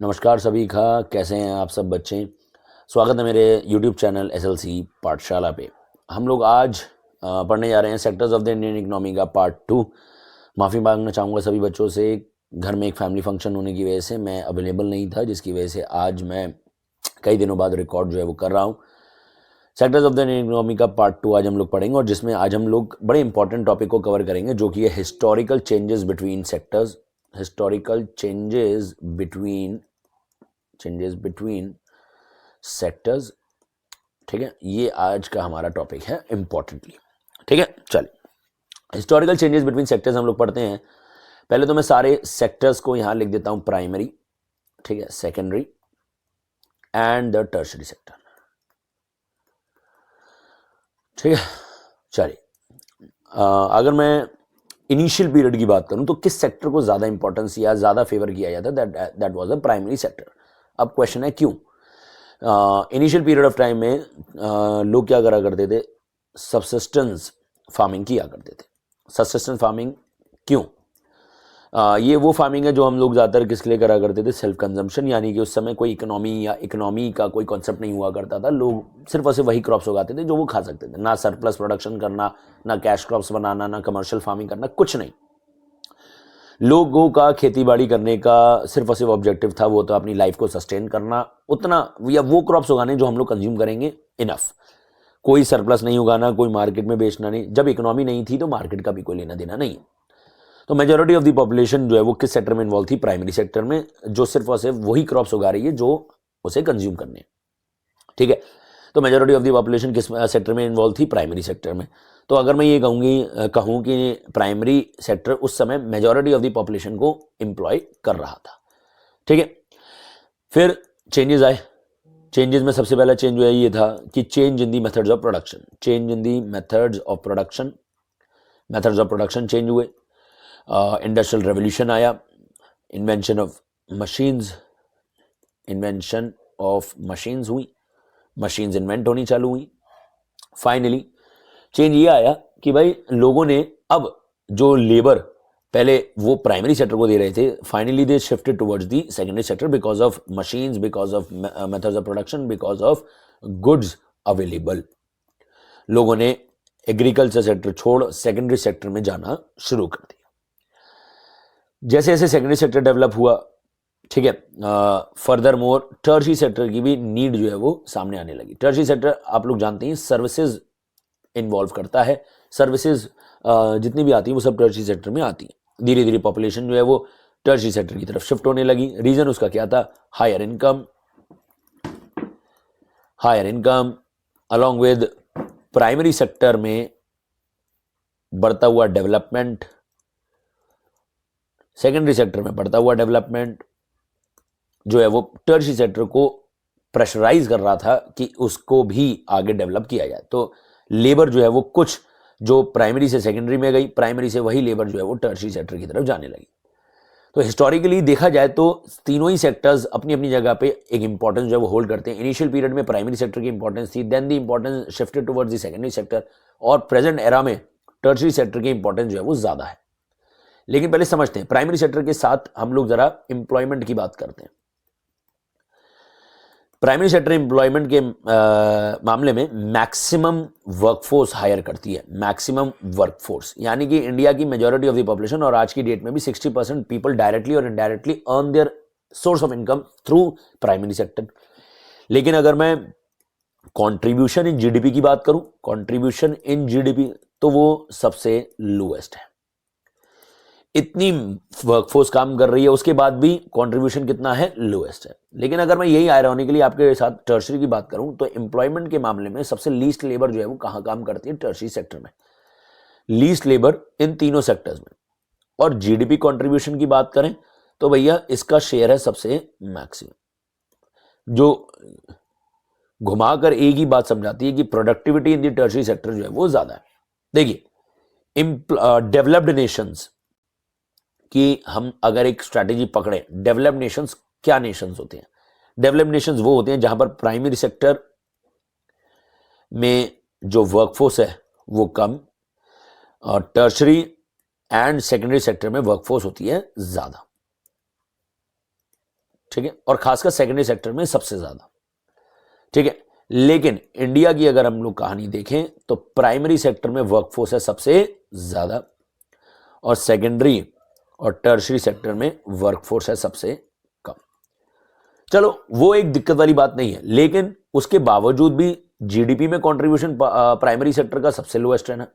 नमस्कार सभी का, कैसे हैं आप सब बच्चे। स्वागत है मेरे YouTube चैनल SLC पाठशाला पे। हम लोग आज पढ़ने जा रहे हैं sectors of the Indian economy का पार्ट 2। माफ़ी मांगना चाहूँगा सभी बच्चों से, घर में एक फैमिली फंक्शन होने की वजह से मैं अवेलेबल नहीं था, जिसकी वजह से आज मैं कई दिनों बाद रिकॉर्ड जो है वो कर रहा हूँ। Sectors of the Indian economy का पार्ट 2 आज हम लोग पढ़ेंगे, और जिसमें आज हम लोग बड़े इंपॉर्टेंट टॉपिक को कवर करेंगे, जो कि है historical changes between sectors, historical changes between sectors. ठीक है, ये आज का हमारा टॉपिक है इंपॉर्टेंटली। ठीक है, चलिए हिस्टोरिकल चेंजेस बिटवीन सेक्टर्स हम लोग पढ़ते हैं। पहले तो मैं सारे सेक्टर्स को यहां लिख देता हूं, प्राइमरी, ठीक है, secondary and the tertiary sector. ठीक है, चलिए अगर मैं इनिशियल पीरियड की बात करूं तो किस सेक्टर को ज्यादा इंपॉर्टेंस या ज्यादा फेवर किया जाता है, that was the primary sector. अब क्वेश्चन है क्यों। इनिशियल पीरियड ऑफ टाइम में लोग क्या करा करते थे, सबसिस्टेंस फार्मिंग किया करते थे। सबसिस्टेंस फार्मिंग क्यों? ये वो फार्मिंग है जो हम लोग ज़्यादातर किसके लिए करा करते थे, सेल्फ कंजम्पशन, यानी कि उस समय कोई इकोनॉमी का कोई कॉन्सेप्ट नहीं हुआ करता था। लोग सिर्फ और सिर्फ वही क्रॉप्स उगाते थे जो वो खा सकते थे, ना सरप्लस प्रोडक्शन करना, ना कैश क्रॉप्स बनाना, ना कमर्शियल फार्मिंग करना, कुछ नहीं। लोगों का खेती बाड़ी करने का सिर्फ और सिर्फ ऑब्जेक्टिव था, वो तो अपनी लाइफ को सस्टेन करना, उतना या वो क्रॉप्स उगाने जो हम लोग कंज्यूम करेंगे, इनफ। कोई सरप्लस नहीं उगाना, कोई मार्केट में बेचना नहीं। जब इकोनॉमी नहीं थी तो मार्केट का भी कोई लेना देना नहीं। तो मेजोरिटी ऑफ द पॉपुलेशन जो है वो किस सेक्टर में इन्वॉल्व थी, प्राइमरी सेक्टर में, जो सिर्फ और सिर्फ वही क्रॉप्स उगा रही है जो उसे कंज्यूम करने। ठीक है, तो मेजोरिटी ऑफ द पॉपुलेशन किस सेक्टर में इन्वॉल्व थी, प्राइमरी सेक्टर में। तो अगर मैं ये कहूँ कि प्राइमरी सेक्टर उस समय मेजोरिटी ऑफ द पॉपुलेशन को एम्प्लॉय कर रहा था। ठीक है, फिर चेंजेस आए। चेंजेस में सबसे पहला चेंज जो है ये था कि change in the methods of production. Change in the methods of production change हुए। इंडस्ट्रियल रेवोल्यूशन आया, इन्वेंशन ऑफ मशीन्स हुई, मशीन्स इन्वेंट होनी चालू हुई। फाइनली चेंज ये आया कि भाई लोगों ने अब जो लेबर पहले वो प्राइमरी सेक्टर को दे रहे थे, finally they shifted towards the secondary sector because of machines, because of methods of production, because of goods available. लोगों ने एग्रीकल्चर सेक्टर छोड़ सेकेंडरी सेक्टर में जाना शुरू कर दिया। जैसे जैसे सेकेंडरी सेक्टर डेवलप हुआ, ठीक है, फर्दर मोर टर्शरी सेक्टर की भी नीड जो है वो सामने आने लगी। टर्शरी सेक्टर आप लोग जानते हैं सर्विसेज इन्वॉल्व करता है। सर्विसेज जितनी भी आती हैं वो सब टर्शरी सेक्टर में आती हैं। धीरे धीरे पॉपुलेशन जो है वो टर्शरी सेक्टर की तरफ शिफ्ट होने लगी। रीजन उसका क्या था, higher income along with primary sector में बढ़ता हुआ डेवलपमेंट, सेकेंडरी सेक्टर में बढ़ता हुआ डेवलपमेंट जो है वो टर्शरी सेक्टर को प्रेशराइज कर रहा था कि उसको भी आगे डेवलप किया जाए। तो लेबर जो है वो कुछ जो प्राइमरी से सेकेंडरी में गई, प्राइमरी से वही लेबर जो है वो टर्शरी सेक्टर की तरफ जाने लगी। तो हिस्टोरिकली देखा जाए तो तीनों ही सेक्टर्स अपनी अपनी जगह पे एक इंपॉर्टेंस जो है वो होल्ड करते हैं। इनिशियल पीरियड में प्राइमरी सेक्टर की इंपॉर्टेंस थी, then the importance shifted towards the secondary sector, और प्रेजेंट एरा में टर्शरी सेक्टर की इंपॉर्टेंस जो है वो ज्यादा है। लेकिन पहले समझते हैं प्राइमरी सेक्टर के साथ हम लोग जरा एम्प्लॉयमेंट की बात करते हैं। प्राइमरी सेक्टर एम्प्लॉयमेंट के मामले में मैक्सिमम वर्कफोर्स हायर करती है। मैक्सिमम वर्कफोर्स यानी कि इंडिया की मेजॉरिटी ऑफ द पॉपुलेशन, और आज की डेट में भी 60% पीपल डायरेक्टली और indirectly earn there source of income through primary sector. लेकिन अगर मैं कंट्रीब्यूशन इन जीडीपी की बात करूं, कंट्रीब्यूशन इन जीडीपी तो वो सबसे लोएस्ट है। इतनी वर्कफोर्स काम कर रही है, उसके बाद भी कंट्रीब्यूशन कितना है, लोएस्ट है। लेकिन अगर मैं यही आयरॉनिकली आपके साथ टर्शरी की बात करूं तो एम्प्लॉयमेंट के मामले में सबसे लीस्ट लेबर जो है वो कहां काम करती है, टर्शरी सेक्टर में। लीस्ट लेबर इन तीनों सेक्टर्स में। और जीडीपी कंट्रीब्यूशन की बात करें तो भैया इसका शेयर है सबसे मैक्सिमम। जो घुमाकर एक ही बात समझाती है कि productivity in the tertiary sector जो है वो ज्यादा है। देखिए डेवलप्ड नेशंस कि हम अगर एक स्ट्रैटेजी पकड़े, डेवलप्ड नेशंस क्या नेशंस होते हैं? डेवलप्ड नेशंस वो होते हैं जहां पर प्राइमरी सेक्टर में जो वर्कफोर्स है वो कम, और टर्शरी एंड सेकेंडरी सेक्टर में वर्कफोर्स होती है ज्यादा। ठीक है, और खासकर सेकेंडरी सेक्टर में सबसे ज्यादा, ठीक है। लेकिन इंडिया की अगर हम लोग कहानी देखें तो प्राइमरी सेक्टर में वर्कफोर्स है सबसे ज्यादा और सेकेंडरी और टर्शरी सेक्टर में वर्कफोर्स है सबसे कम। चलो वो एक दिक्कत वाली बात नहीं है, लेकिन उसके बावजूद भी जीडीपी में कंट्रीब्यूशन प्राइमरी सेक्टर का सबसे लोएस्ट है ना,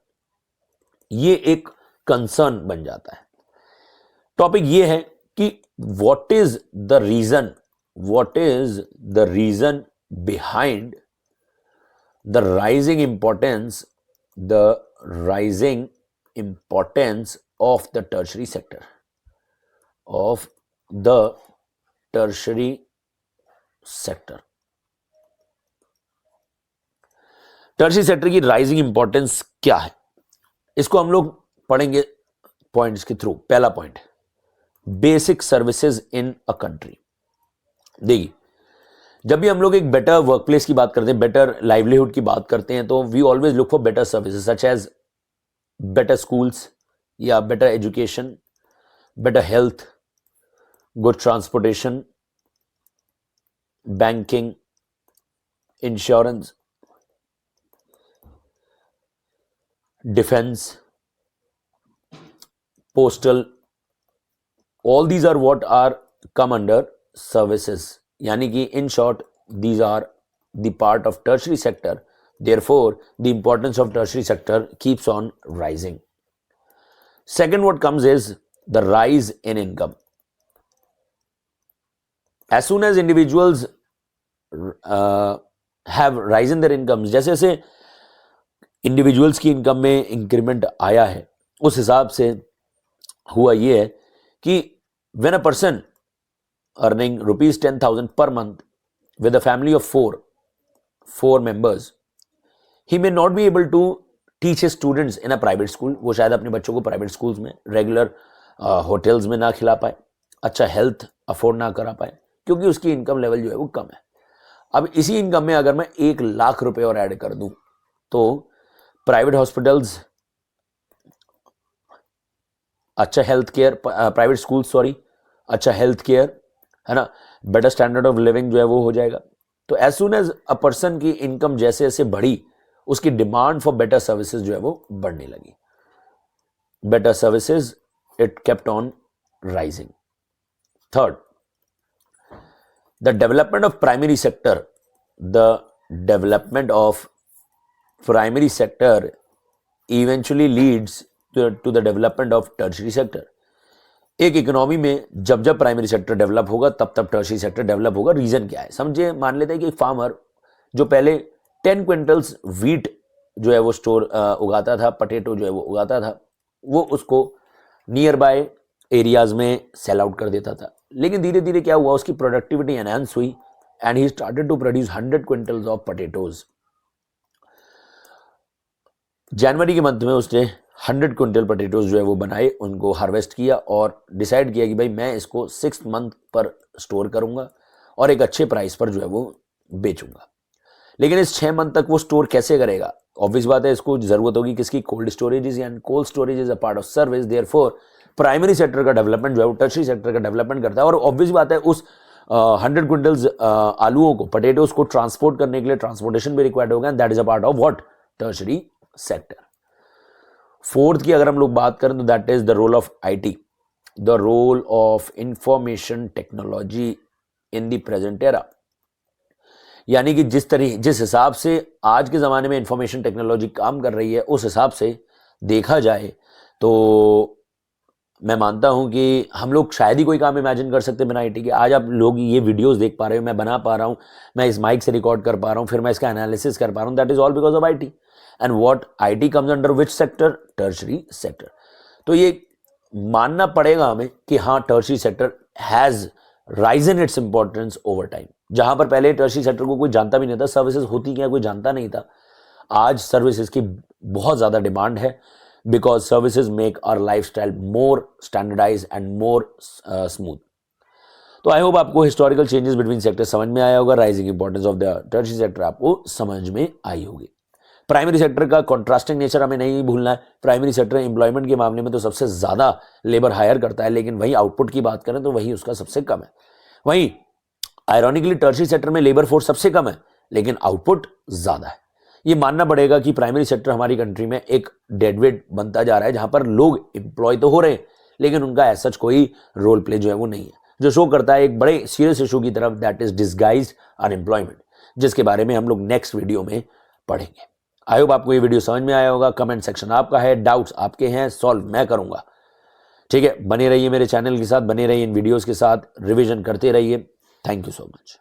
ये एक कंसर्न बन जाता है। टॉपिक ये है कि what is the reason behind the rising importance of the tertiary sector, tertiary sector की राइजिंग इंपॉर्टेंस क्या है, इसको हम लोग पढ़ेंगे पॉइंट्स के थ्रू। पहला point, basic services in a country. देखिए, जब भी हम लोग एक बेटर वर्कप्लेस की बात करते हैं, बेटर लाइवलीहुड की बात करते हैं, तो we always look for better services such as better schools या better education, better health, good transportation, banking, insurance, defence, postal, all these are what are come under services, यानी कि in short these are the part of tertiary sector, therefore the importance of tertiary sector keeps on rising. Second what comes is the rise in income. As soon as individuals have rise in their incomes, जैसे जैसे individuals की income में increment आया है, उस हिसाब से हुआ ये है कि when a person earning rupees 10,000 per month with a family of four members, he may not be able to teach his students in a private school. वो शायद अपने बच्चों को प्राइवेट स्कूल्स में, रेगुलर होटल्स में ना खिला पाए, अच्छा हेल्थ अफोर्ड ना करा पाए, क्योंकि उसकी इनकम लेवल जो है वो कम है। अब इसी इनकम में अगर मैं 1 लाख रुपए और ऐड कर दूं तो प्राइवेट हॉस्पिटल्स, अच्छा health care, private school sorry, अच्छा हेल्थ केयर है ना, बेटर स्टैंडर्ड ऑफ लिविंग जो है वो हो जाएगा। तो as soon as a person की इनकम जैसे जैसे बढ़ी, उसकी डिमांड फॉर बेटर सर्विसेज जो है वो बढ़ने लगी। Better services it kept on rising. Third, the development of primary sector, eventually leads to the development of tertiary sector. एक इकोनॉमी में जब जब प्राइमरी सेक्टर डेवलप होगा तब तब टर्शरी सेक्टर डेवलप होगा। रीजन क्या है समझिए, मान लेते हैं कि फार्मर जो पहले 10 क्विंटल्स व्हीट जो है वो स्टोर उगाता था, पटेटो जो है वो उगाता था, वो उसको नियर बाय एरियाज में सेल आउट कर देता था। लेकिन धीरे धीरे क्या हुआ, उसकी प्रोडक्टिविटी एनहांस हुई and he started to produce 100 quintals of potatoes. जनवरी के मंथ में उसने 100 क्विंटल पटेटोज जो है वो बनाए, उनको हार्वेस्ट किया और डिसाइड किया कि भाई मैं इसको 6 मंथ पर स्टोर करूंगा और एक अच्छे प्राइस पर जो है वो बेचूंगा। लेकिन इस 6 मंथ तक वो स्टोर कैसे करेगा? ऑब्वियस बात है, इसको जरूरत होगी किसकी? Cold storage, and cold storage is a part of service. Therefore primary sector का डेवलपमेंट जो है वो टर्शरी सेक्टर का डेवलपमेंट करता है। और ऑब्वियस बात है, उस 100 क्विंटल्स आलूओं को, पटेटोज को ट्रांसपोर्ट करने के लिए ट्रांसपोर्टेशन भी रिक्वायर्ड होगा, and that is a part of what? Tertiary sector. Fourth की अगर हम लोग बात करें तो that is the role of IT, the role of information technology in the present era. यानी कि जिस हिसाब से आज के ज़माने में इंफॉर्मेशन टेक्नोलॉजी काम कर रही है, उस हिसाब से देखा जाए तो मैं मानता हूं कि हम लोग शायद ही कोई काम इमेजिन कर सकते बिना आईटी के। आज आप लोग ये वीडियोस देख पा रहे हो, मैं बना पा रहा हूं, मैं इस माइक से रिकॉर्ड कर पा रहा हूं, फिर मैं इसका एनालिसिस कर पा रहा हूं, that is all because of IT. And what IT comes under which sector? Tertiary sector. तो ये मानना पड़ेगा हमें कि हाँ, tertiary sector has risen its importance over time. जहां पर पहले टर्शरी सेक्टर को कोई जानता भी नहीं था, सर्विसेज होती क्या कोई जानता नहीं था, आज सर्विसेज की बहुत ज्यादा डिमांड है, because services make our lifestyle more standardise and more smooth. तो आई होप आपको हिस्टोरिकल चेंजेस बिटवीन सेक्टर समझ में आया होगा, rising importance of the tertiary sector आपको समझ में आई होगी। प्राइमरी सेक्टर का कॉन्ट्रास्टिंग नेचर हमें नहीं भूलना है। प्राइमरी सेक्टर एम्प्लॉयमेंट के मामले में तो सबसे ज्यादा लेबर हायर करता है, लेकिन वही आउटपुट की बात करें तो वही उसका सबसे कम है। वहीं आयरॉनिकली टर्शियरी सेक्टर में लेबर फोर्स सबसे कम है लेकिन आउटपुट ज्यादा है। ये मानना पड़ेगा कि प्राइमरी सेक्टर हमारी कंट्री में एक डेडवेट बनता जा रहा है, जहां पर लोग एम्प्लॉय तो हो रहे हैं लेकिन उनका ऐसा कोई रोल प्ले जो है वो नहीं है, जो शो करता है एक बड़े सीरियस इशू की तरफ, दैट इज डिसगाइज्ड अनएम्प्लॉयमेंट, जिसके बारे में हम लोग नेक्स्ट वीडियो में पढ़ेंगे। आई होप आपको ये वीडियो समझ में आया होगा। कमेंट सेक्शन आपका है, डाउट्स आपके हैं, सॉल्व मैं करूंगा। ठीक है, बने रहिए मेरे चैनल के साथ, बने रहिए इन वीडियोस के साथ, रिवीजन करते रहिए। Thank you so much.